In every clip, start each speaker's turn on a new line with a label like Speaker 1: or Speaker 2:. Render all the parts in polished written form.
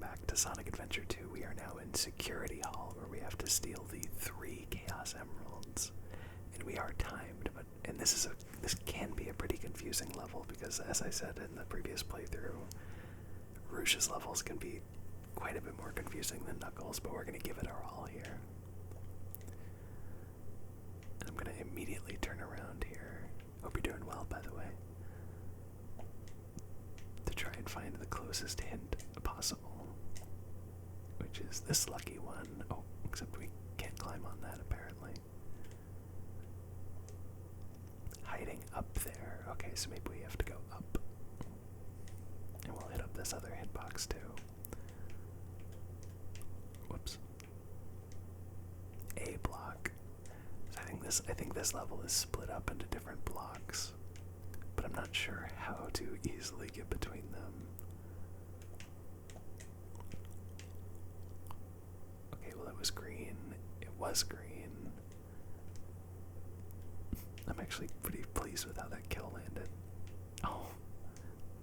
Speaker 1: back to Sonic Adventure 2. We are now in Security Hall, where we have to steal the 3 Chaos Emeralds. And we are timed, and this can be a pretty confusing level, because as I said in the previous playthrough, Rouge's levels can be quite a bit more confusing than Knuckles, but we're going to give it our all here. And I'm going to immediately turn around here. Hope you're doing well, by the way. To try and find the closest hint possible, which is this lucky one. Oh, except we can't climb on that apparently. Hiding up there. Okay, so maybe we have to go up. And we'll hit up this other hitbox too. Whoops. A block. So I think this level is split up into different blocks, but I'm not sure how to easily get between them. Okay, well it was green. It was green. I'm actually pretty pleased with how that kill landed. Oh,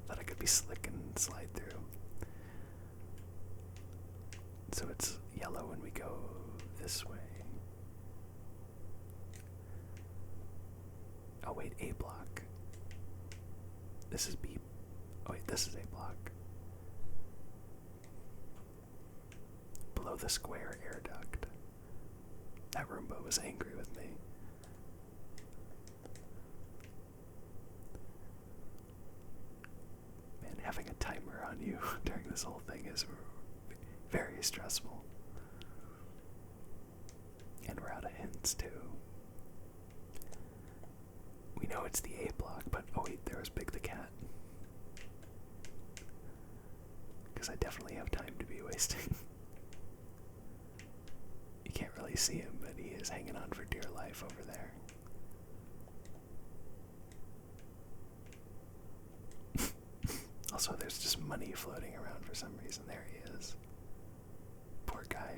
Speaker 1: thought I could be slick and slide through. So it's yellow when we go this way. Oh wait, A block. This is B. Oh wait, this is A block. Below the square air duct. That Roomba was angry with me. Man, having a timer on you during this whole thing is very stressful. And we're out of hints too. We know it's the A block, but oh wait, there was Big the Cat. Because I definitely have time to be wasting. You can't really see him, but he is hanging on for dear life over there. Also, there's just money floating around for some reason. There he is. Poor guy.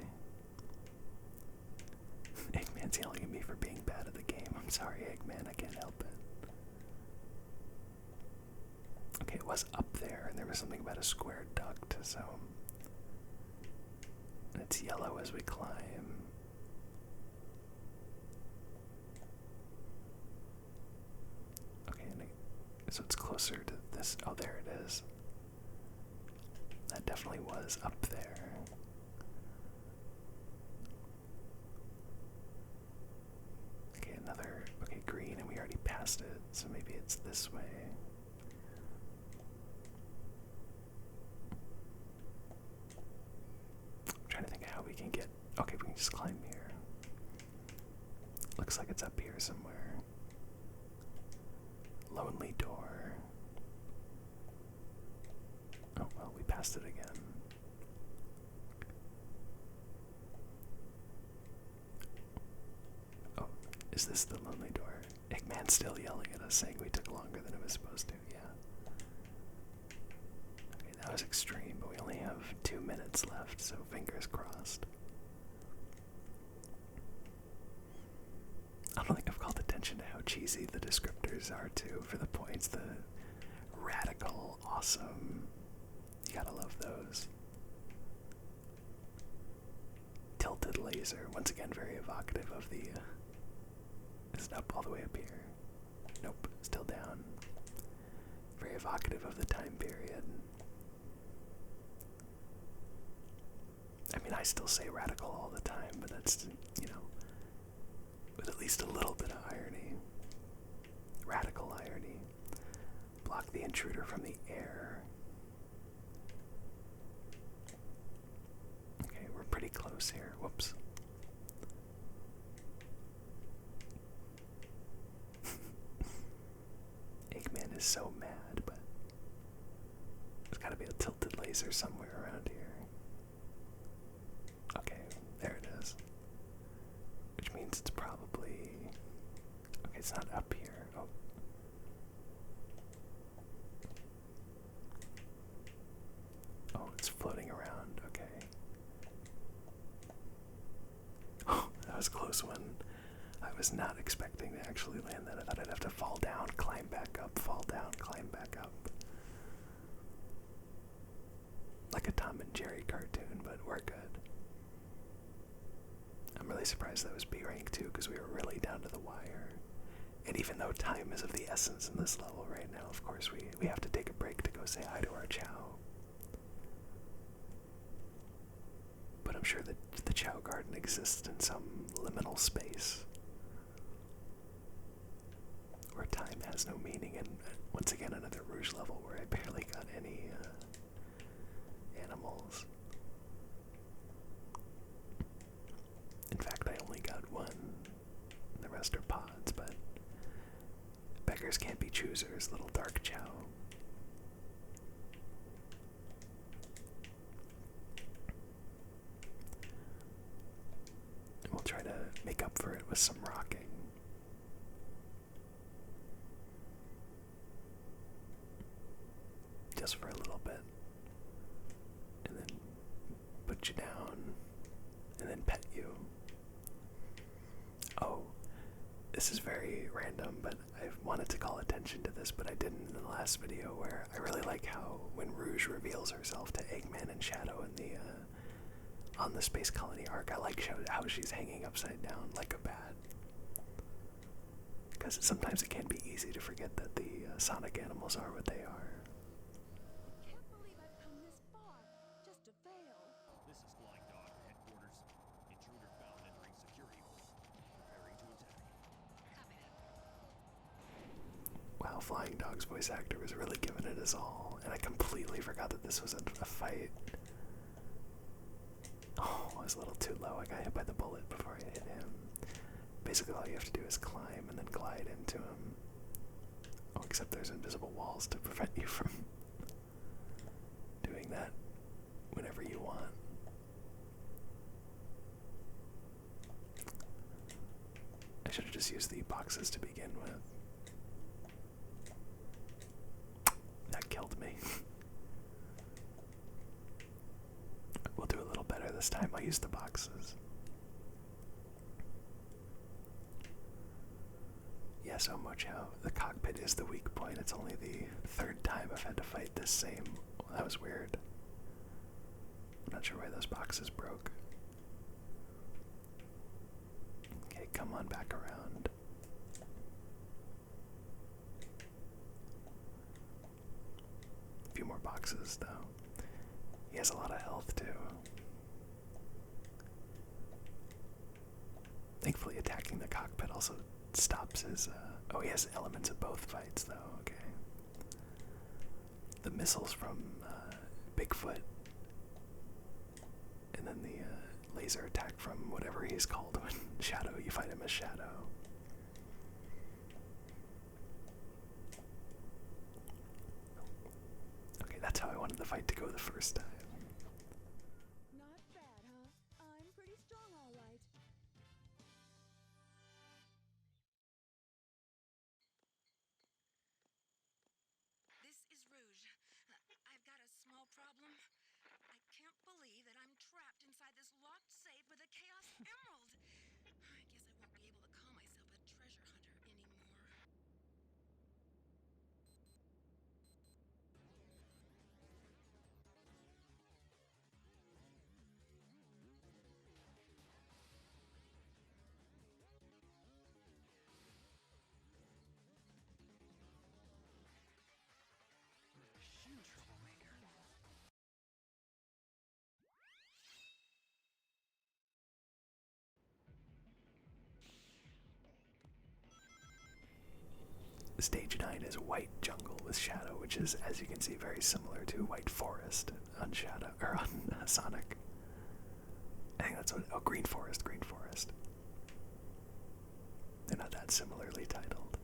Speaker 1: Eggman's yelling at me for being bad at the game. I'm sorry, Eggman, I can't help it. Okay, it was up there, and there was something about a square duct, so... And it's yellow as we climb. Okay, so it's closer to this. Oh, there it is. That definitely was up there. Okay, green, and we already passed it, so maybe it's this way. I'm trying to think of how we can get... Okay, we can just climb here. Looks like it's up here somewhere. Lonely door. Oh, well, we passed it again. Is this the lonely door? Eggman's still yelling at us, saying we took longer than it was supposed to, yeah. Okay, that was extreme, but we only have 2 minutes left, so fingers crossed. I don't think I've called attention to how cheesy the descriptors are, too, for the points. The radical, awesome. You gotta love those. Tilted laser, once again very evocative of the... Is it up all the way up here? Nope, still down. Very evocative of the time period. I mean, I still say radical all the time, but that's, you know, with at least a little bit of irony. Radical irony. Block the intruder from the air. Okay, we're pretty close here. Whoops. Eggman is so mad, but there's gotta be a tilted laser somewhere around here. Okay, there it is. Which means it's probably... Okay, it's not up here. Oh. Oh, it's floating around. Okay. Oh, that was a close one. I was not expecting to actually land that. I thought I'd have to fall down, climb back up, fall down, climb back up. Like a Tom and and Jerry cartoon, but we're good. I'm really surprised that was B rank too, because we were really down to the wire. And even though time is of the essence in this level right now, of course we have to take a break to go say hi to our Chao. But I'm sure that the Chao Garden exists in some liminal space where time has no meaning, and once again another Rouge level where I barely got any animals. In fact, I only got one. The rest are pods, but beggars can't be choosers, little dark Chao. And we'll try to make up for it with some rocking. Just for a little bit. And then put you down. And then pet you. Oh, this is very random, but I wanted to call attention to this, but I didn't in the last video, where I really like how when Rouge reveals herself to Eggman and Shadow in the on the Space Colony arc, I like how she's hanging upside down like a bat. Because sometimes it can be easy to forget that the Sonic animals are what they are.
Speaker 2: Can't believe I've come this far, just to fail.
Speaker 3: This is Flying Dog headquarters. Intruder found entering security hole. Preparing to attack.
Speaker 2: Copy that.
Speaker 1: Wow, Flying Dog's voice actor was really giving it his all, and I completely forgot that this was a fight. Oh, I was a little too low. I got hit by the bullet before I hit him. Basically, all you have to do is climb and then glide into him. Oh, except there's invisible walls to prevent you from doing that whenever you want. I should have just used the boxes to begin with. That killed me. We'll do a little better this time. I'll use the boxes. Yes, Omocho, the cockpit is the weak point. It's only the third time I've had to fight this same. Well, that was weird. I'm not sure why those boxes broke. Okay, come on back around. A few more boxes, though. He has a lot of health, too. Thankfully, attacking the cockpit also stops his, oh, he has elements of both fights, though, okay. The missiles from, Bigfoot, and then the, laser attack from whatever he's called when Shadow, you fight him as Shadow. Okay, that's how I wanted the fight to go the first time.
Speaker 2: Not bad, huh? I'm pretty strong, all right.
Speaker 4: This is Rouge. I've got a small problem. I can't believe that I'm trapped inside this locked safe with a Chaos Emerald. I guess I won't be able to call myself a treasure hunter anymore.
Speaker 3: Huge troublemaker.
Speaker 1: Stage 9 is White Jungle with Shadow, which is, as you can see, very similar to White Forest on Shadow, or on Sonic. I think that's what, oh, Green Forest, Green Forest. They're not that similarly titled.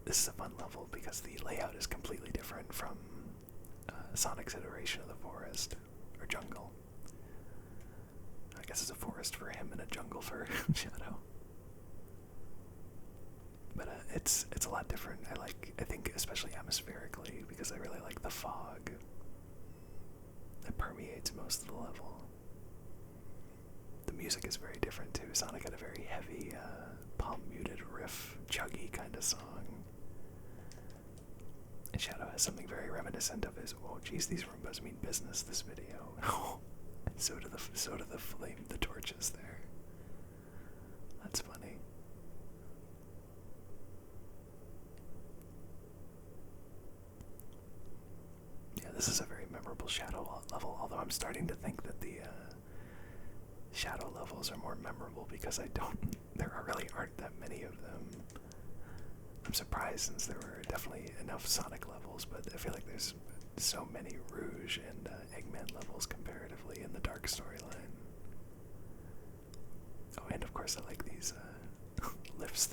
Speaker 1: This is a fun level because the layout is completely different from Sonic's iteration of the forest, or jungle. I guess it's a forest for him and a jungle for Shadow. But it's a lot different. I think especially atmospherically, because I really like the fog that permeates most of the level. The music is very different too. Sonic had a very heavy, palm muted riff, chuggy kind of song. Shadow has something very reminiscent of his. Oh, geez, these Roombas mean business this video. so do the flame, the torches there. That's funny. Yeah, this is a very memorable Shadow level, although I'm starting to think that the Shadow levels are more memorable because there really aren't that many of them. I'm surprised since there were definitely enough Sonic levels, but I feel like there's so many Rouge and Eggman levels comparatively in the Dark storyline. Oh, and of course I like these lifts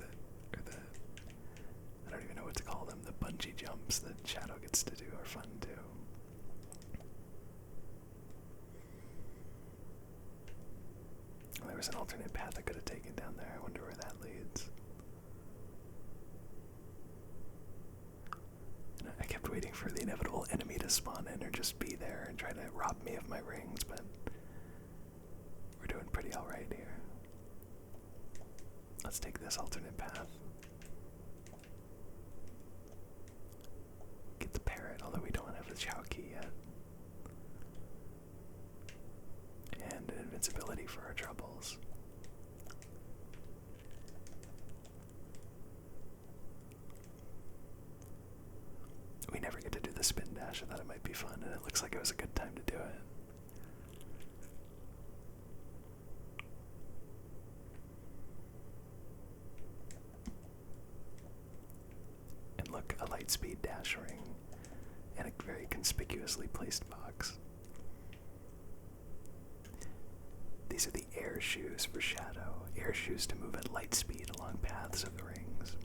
Speaker 1: I don't even know what to call them, the bungee jumps that Shadow gets to do are fun too. Well, there was an alternate path I could have taken down there. I wonder where that leads. And I kept waiting for the inevitable enemy to spawn in or just be there and try to rob me of my rings, but we're doing pretty alright here. Let's take this alternate path. Get the parrot, although we don't have the Chao key yet. And an invincibility for our troubles. We never get to do the spin dash. I thought it might be fun, and it looks like it was a good time to do it. And look, a lightspeed dash ring and a very conspicuously placed box. These are the air shoes for Shadow. Air shoes to move at light speed along paths of the rings.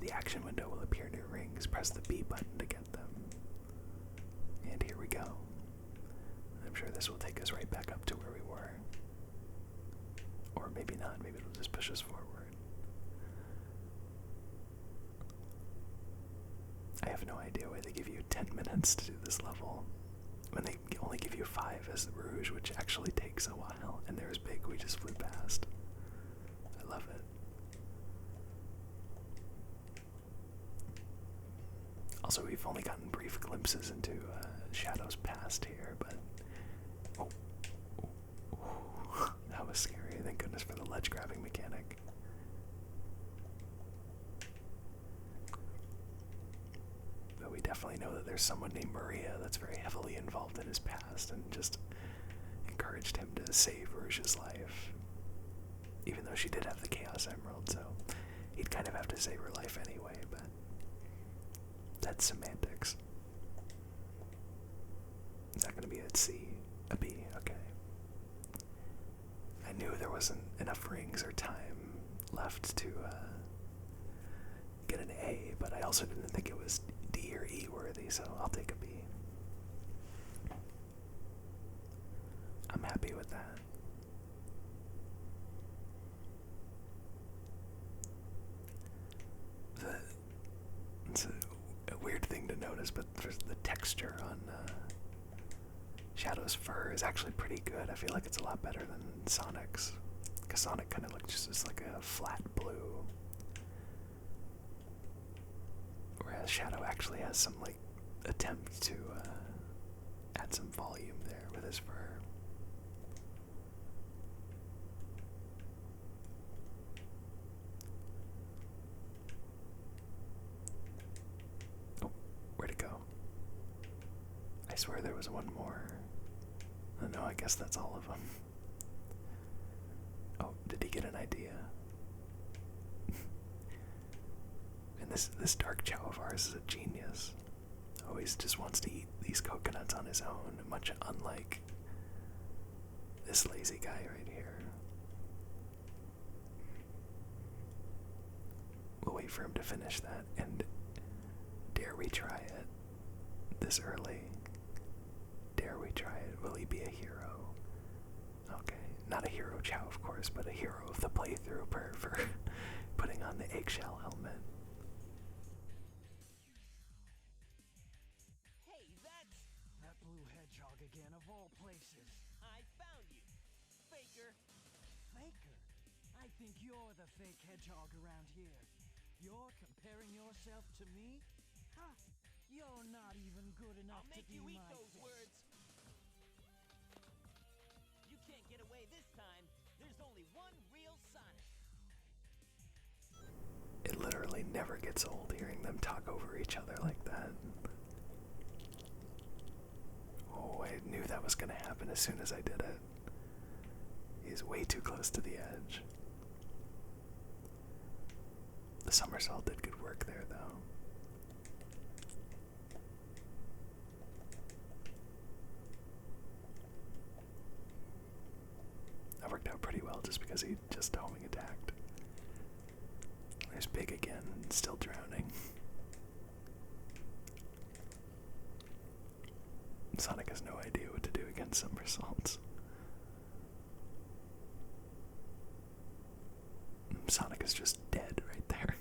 Speaker 1: The action window will appear near rings. Press the B button to get them. And here we go. I'm sure this will take us right back up to where we were. Or maybe not. Maybe it'll just push us forward. I have no idea why they give you 10 minutes to do this level when they only give you 5 as the Rouge, which actually takes a while. And there's Big, we just flew past. I love it. Also, we've only gotten brief glimpses into Shadow's past here, but that was scary. Thank goodness for the ledge grabbing mechanic. But we definitely know that there's someone named Maria that's very heavily involved in his past and just encouraged him to save Rouge's life. Even though she did have the Chaos Emerald, so he'd kind of have to save her life anyway, but that's semantics. Is that going to be a C? A B? Okay. I knew there wasn't enough rings or time left to get an A, but I also didn't think it was D or E worthy, so I'll take a B. I'm happy with that. It's a weird thing to notice, but the texture on Shadow's fur is actually pretty good. I feel like it's a lot better than Sonic's, because Sonic kind of looks just like a flat blue, whereas Shadow actually has some like attempt to add some volume there with his fur. Where'd it go? I swear there was one more. Oh, no, I guess that's all of them. Oh, did he get an idea? And this dark Chao of ours is a genius. Always just wants to eat these coconuts on his own, much unlike this lazy guy right here. We'll wait for him to finish that, and dare we try it this early? Dare we try it? Will he be a hero? Okay, not a hero Chao, of course, but a hero of the playthrough for putting on the eggshell helmet.
Speaker 5: Hey, that's that blue hedgehog again, of all places. I found you, Faker. Faker? I think you're the fake hedgehog around here. You're comparing yourself to me? Ha! You're not even good enough
Speaker 6: I'll make
Speaker 5: to be
Speaker 6: you eat
Speaker 5: my
Speaker 6: those
Speaker 5: fish.
Speaker 6: words. You can't get away this time. There's only one real Sonic.
Speaker 1: It literally never gets old hearing them talk over each other like that. Oh, I knew that was gonna happen as soon as I did it. He's way too close to the edge. The somersault did good work there, though. That worked out pretty well just because he just homing attacked. There's Big again, still drowning. Sonic has no idea what to do against somersaults. Sonic is just dead right there.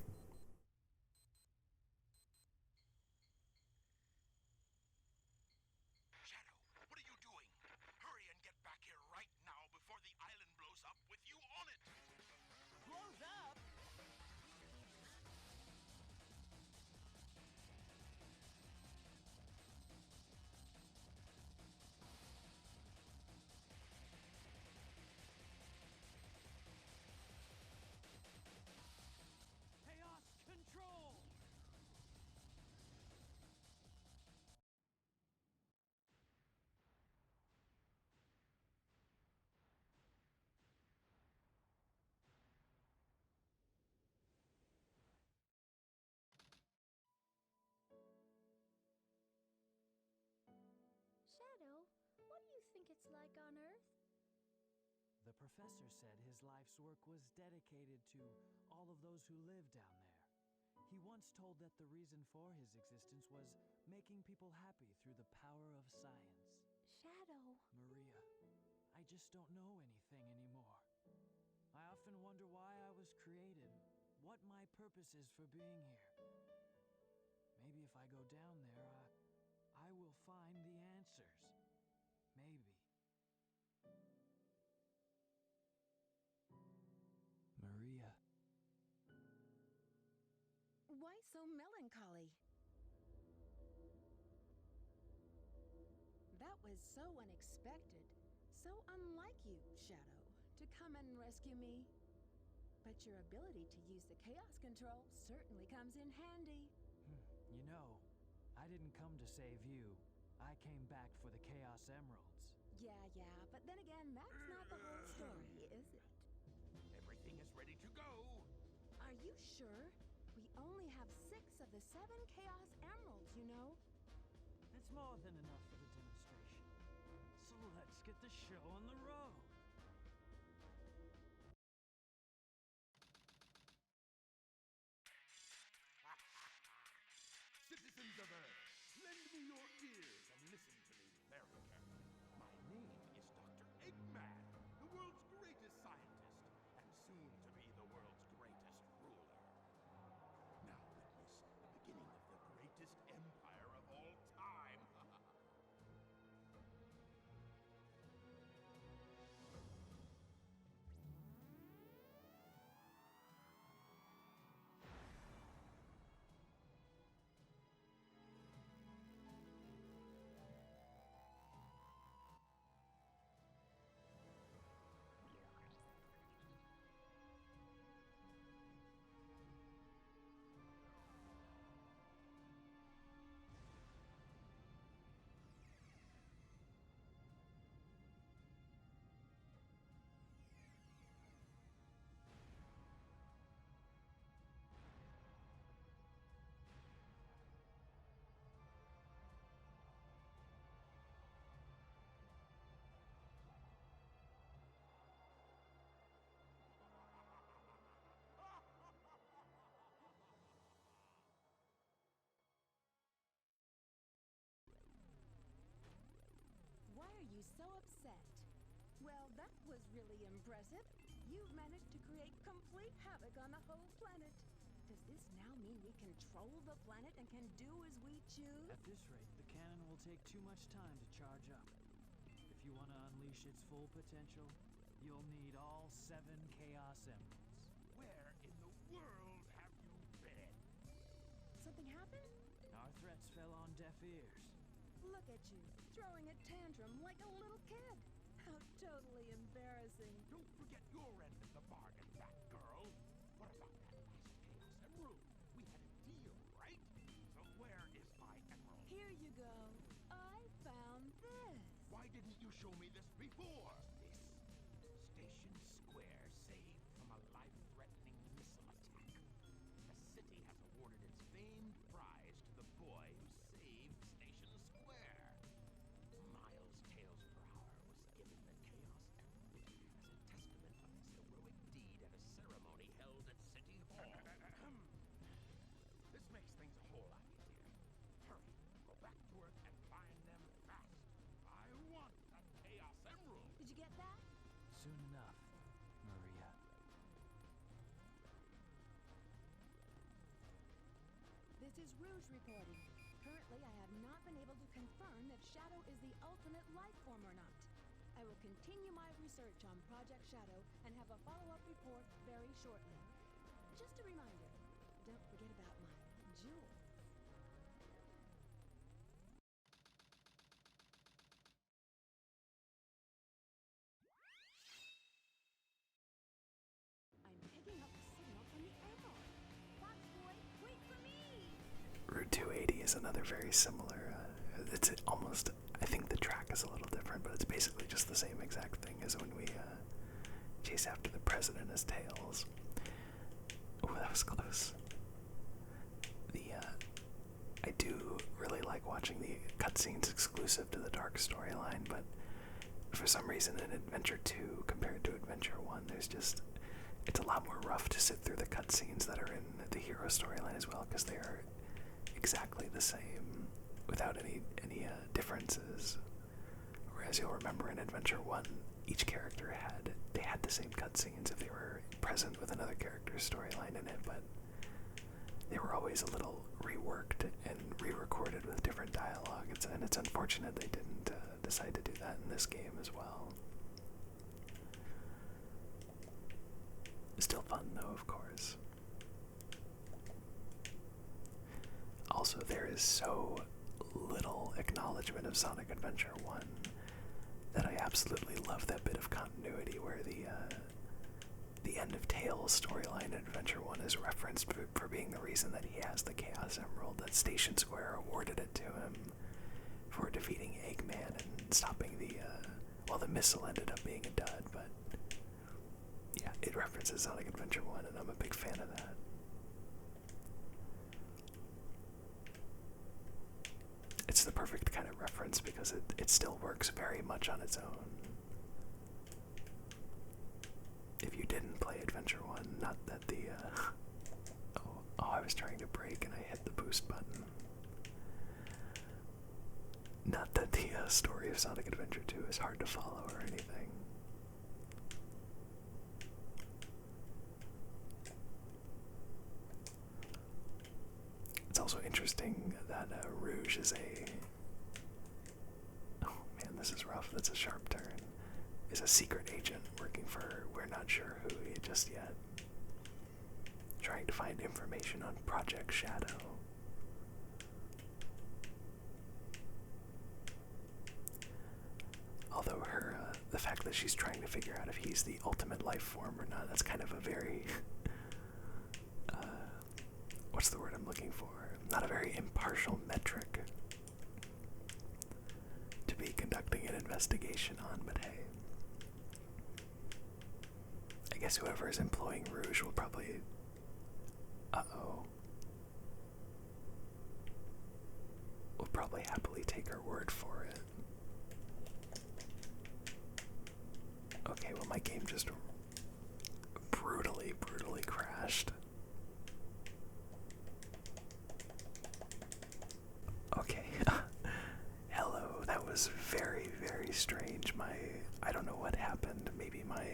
Speaker 3: Shadow, what are you doing? Hurry and get back here right now before the island blows up with you on it!
Speaker 6: Blows up?
Speaker 5: Chaos control!
Speaker 2: Shadow, what do you think it's like on Earth?
Speaker 5: The professor said his life's work was dedicated to all of those who live down there. He once told that the reason for his existence was making people happy through the power of science.
Speaker 2: Shadow.
Speaker 5: Maria, I just don't know anything anymore. I often wonder why I was created, what my purpose is for being here. Maybe if I go down there, I will find the answers. Maybe. Maria.
Speaker 4: Why so melancholy? That was so unexpected, so unlike you, Shadow, to come and rescue me. But your ability to use the chaos control certainly comes in handy.
Speaker 5: You know, I didn't come to save you. I came back for the Chaos Emeralds.
Speaker 4: Yeah, but then again, that's not the whole story, is it?
Speaker 3: Everything is ready to go!
Speaker 4: Are you sure? We only have 6 of the 7 Chaos Emeralds, you know?
Speaker 5: That's more than enough for the demonstration. So let's get the show on the road.
Speaker 3: Citizens of Earth, lend me your ears and listen to me very carefully. My name is Dr. Eggman, the world's greatest scientist, and soon to be the world's greatest ruler. Now witness the beginning of the greatest empire of all time.
Speaker 4: Why are you so upset? Well, that was really impressive. You've managed to create complete havoc on the whole planet. Does this now mean we control the planet and can do as we choose?
Speaker 5: At this rate, the cannon will take too much time to charge up. If you want to unleash its full potential, you'll need all 7 Chaos Emeralds.
Speaker 3: Where in the world have you been?
Speaker 4: Something happened?
Speaker 5: Our threats fell on deaf ears.
Speaker 2: Look at you, throwing a tantrum like a little kid. How totally embarrassing.
Speaker 3: Don't forget your end of the bargain, fat girl. What about that last Chaos Emerald? We had a deal, right? So where is my emerald?
Speaker 2: Here you go. I found this.
Speaker 3: Why didn't you show me this before? This Station Square saved from a life-threatening missile attack. The city has awarded its famed prize to the boy who saved Station Square. Miles Tails per hour was given the Chaos Emerald as a testament of his heroic deed at a ceremony held at City Hall. This makes things a whole lot easier. Hurry, go back to Earth and find them fast. I want that Chaos Emerald.
Speaker 2: Did you get that?
Speaker 5: Soon enough, Maria.
Speaker 2: This is Rouge reporting. Currently, I have not been able to confirm if Shadow is the ultimate life form or not. I will continue my research on Project Shadow and have a follow-up report very shortly. Just a reminder, don't forget about my jewels. I'm picking up the signal from the emerald. Fox boy, wait for me!
Speaker 1: Route 280 is another very similar, it's almost, I think the track is a little different, but it's basically just the same exact thing as when we chase after the president as Tails. Oh, that was close. I do really like watching the cutscenes exclusive to the Dark storyline, but for some reason in Adventure 2 compared to Adventure 1, it's a lot more rough to sit through the cutscenes that are in the hero storyline as well, because they are exactly the same without any differences. Whereas you'll remember in Adventure 1, each character had the same cutscenes if they were present with another character's storyline in it, but they were always a little reworked and re-recorded with different dialogue. And it's unfortunate they didn't decide to do that in this game as well. Still fun though, of course. Also, there is so little acknowledgement of Sonic Adventure 1 that I absolutely love that bit of continuity where the end of Tails' storyline in Adventure 1 is referenced for being the reason that he has the Chaos Emerald, that Station Square awarded it to him for defeating Eggman and stopping the missile ended up being a dud, but yeah, it references Sonic Adventure 1, and I'm a big fan of that. It's the perfect kind of reference because it still works very much on its own. If you didn't play Adventure 1, not that I was trying to brake and I hit the boost button. Not that the story of Sonic Adventure 2 is hard to follow or anything. It's also interesting that Rouge is oh man, this is rough, that's a sharp turn. Is a secret agent working for we're not sure who just yet. Trying to find information on Project Shadow. Although the fact that she's trying to figure out if he's the ultimate life form or not, that's kind of a very, what's the word I'm looking for? Not a very impartial metric to be conducting an investigation on, but hey. I guess whoever is employing Rouge will probably, will probably happily take her word for it. Okay, well my game just brutally crashed. Okay, hello, that was very strange. I don't know what happened, maybe my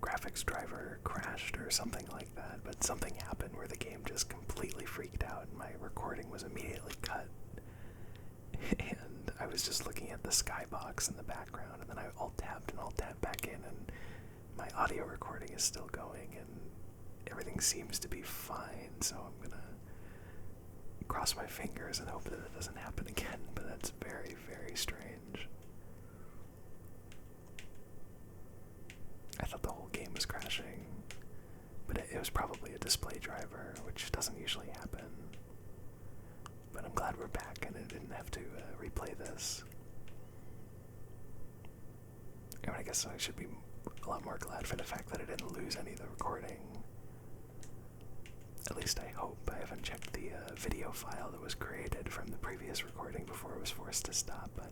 Speaker 1: graphics driver crashed or something like that, but something happened where the game just completely freaked out and my recording was immediately cut. And I was just looking at the skybox in the background, and then I alt-tabbed and alt-tabbed back in, and my audio recording is still going, and everything seems to be fine, so I'm gonna cross my fingers and hope that it doesn't happen again, but that's very, very strange. I thought the whole game was crashing, but it was probably a display driver, which doesn't usually happen. But I'm glad we're back and I didn't have to replay this. And I guess I should be a lot more glad for the fact that I didn't lose any of the recording. At least I hope. I haven't checked the video file that was created from the previous recording before it was forced to stop, but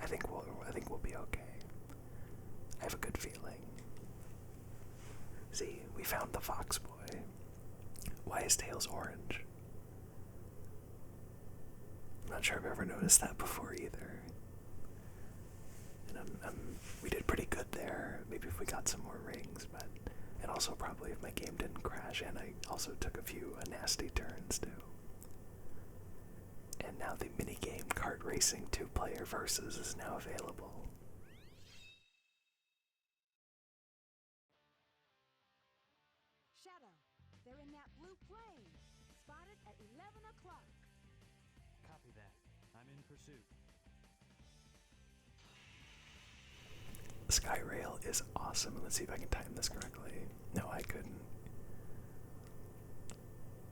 Speaker 1: I think we'll be okay. I have a good feeling. See, we found the fox boy. Why is Tails orange? I'm not sure I've ever noticed that before either. And we did pretty good there. Maybe if we got some more rings, but and also probably if my game didn't crash, and I also took a few nasty turns too. And now the minigame kart racing 2-player versus is now available.
Speaker 2: Shadow, they're in that blue plane. Spotted at 11 o'clock.
Speaker 5: Copy that. I'm in pursuit.
Speaker 1: Skyrail is awesome. Let's see if I can time this correctly. No, I couldn't.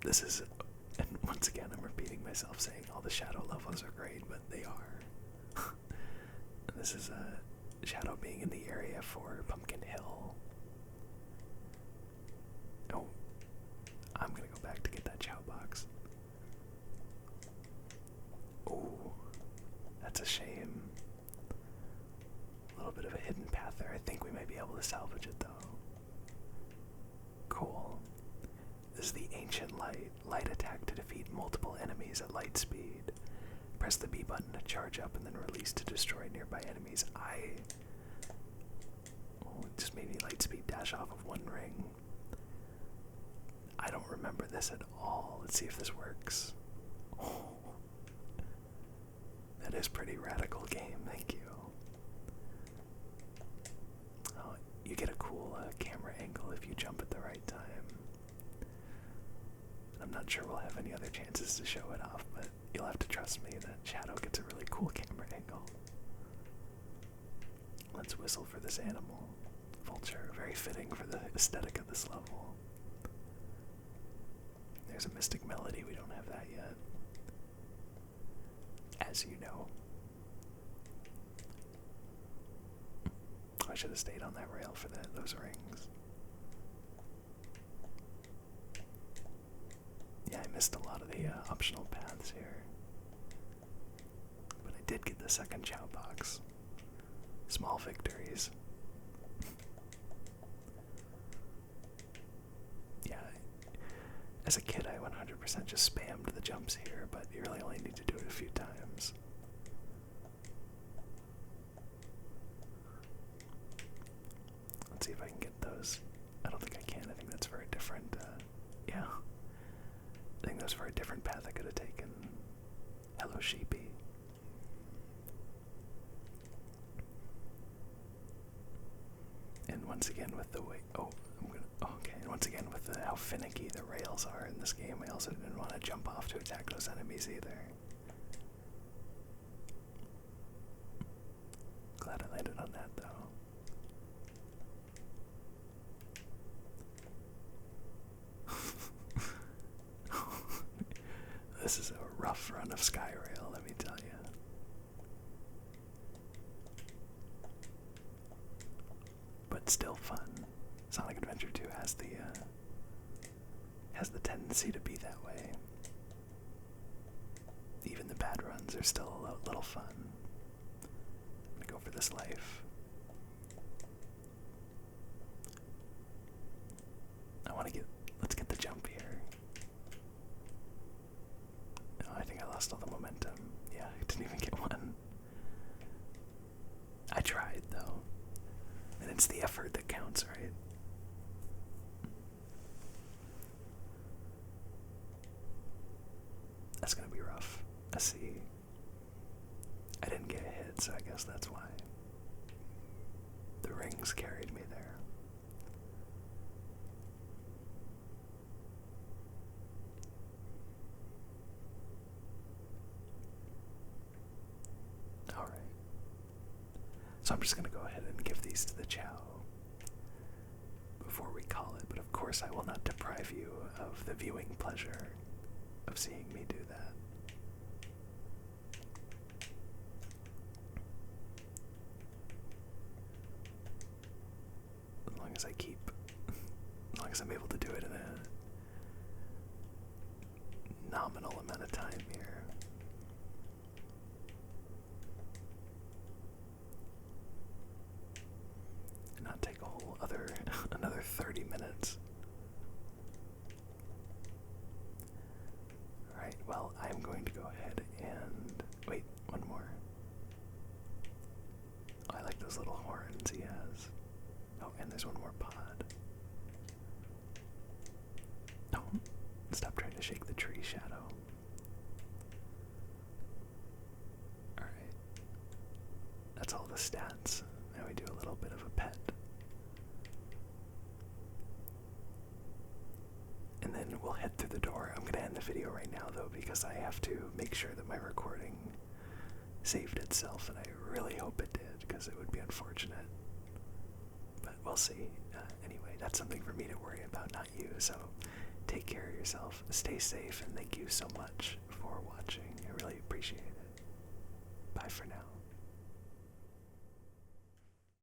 Speaker 1: This is, and once again, I'm repeating myself saying all the Shadow levels are great, but they are. This is Shadow being in the area for Pumpkin Hill. Oh, I'm gonna go back to get that Chao box. Oh, that's a shame. A little bit of a hidden path there. I think we might be able to salvage it though. Cool. This is the Ancient Light. Light attack to defeat multiple enemies at light speed. Press the B button to charge up and then release to destroy nearby enemies. Just made me light speed dash off of one ring. I don't remember this at all. Let's see if this works. Oh, that is pretty radical game. Thank you. Oh, you get a cool camera angle if you jump at the right time. I'm not sure we'll have any other chances to show it off, but you'll have to trust me that Shadow gets a really cool camera angle. Let's whistle for this animal. Vulture, very fitting for the aesthetic of this level. There's a mystic melody, we don't have that yet. As you know. I should have stayed on that rail for those rings. Yeah, I missed a lot of the optional paths here. But I did get the second Chao box. Small victories. Yeah, as a kid I 100% just spammed the jumps here, but you really only need to do it a few times. Let's see if I can get those. I don't think I can. I think that's for a different, yeah. I think that was for a different path I could have taken. Hello, sheepy. And once again with the way, okay, and once again with how finicky the rails are in this game, I also didn't want to jump off to attack those enemies either. Glad I landed on that though. This is a rough run of Skyrail, let me tell you. But still fun. Sonic Adventure 2 has the tendency to be that way. Even the bad runs are still a little fun. I'm gonna go for this life. Let's get the jump here. No, I think I lost all the momentum. Yeah, I didn't even get one. I tried though. And it's the effort that counts, right? That's gonna be rough. I see. I didn't get a hit, so I guess that's why. The rings carried me there. So I'm just gonna go ahead and give these to the Chao before we call it, but of course I will not deprive you of the viewing pleasure of seeing me do that. As long as I'm able to do it in a nominal amount of time here. And not take a whole another 30 minutes. Alright, well, I'm going to go ahead and wait, one more. Oh, I like those little horns he has. Oh, and there's one more pod. No, stop trying to shake the tree, Shadow. Alright. That's all the stats. Now we do a little bit of a pet. And then we'll head through the door. I'm gonna end the video right now though, because I have to make sure that my recording saved itself, and I really hope it did, because it would be unfortunate. But we'll see. Anyway, that's something for me to worry about, not you. So take care of yourself, stay safe, and thank you so much for watching. I really appreciate it. Bye for now.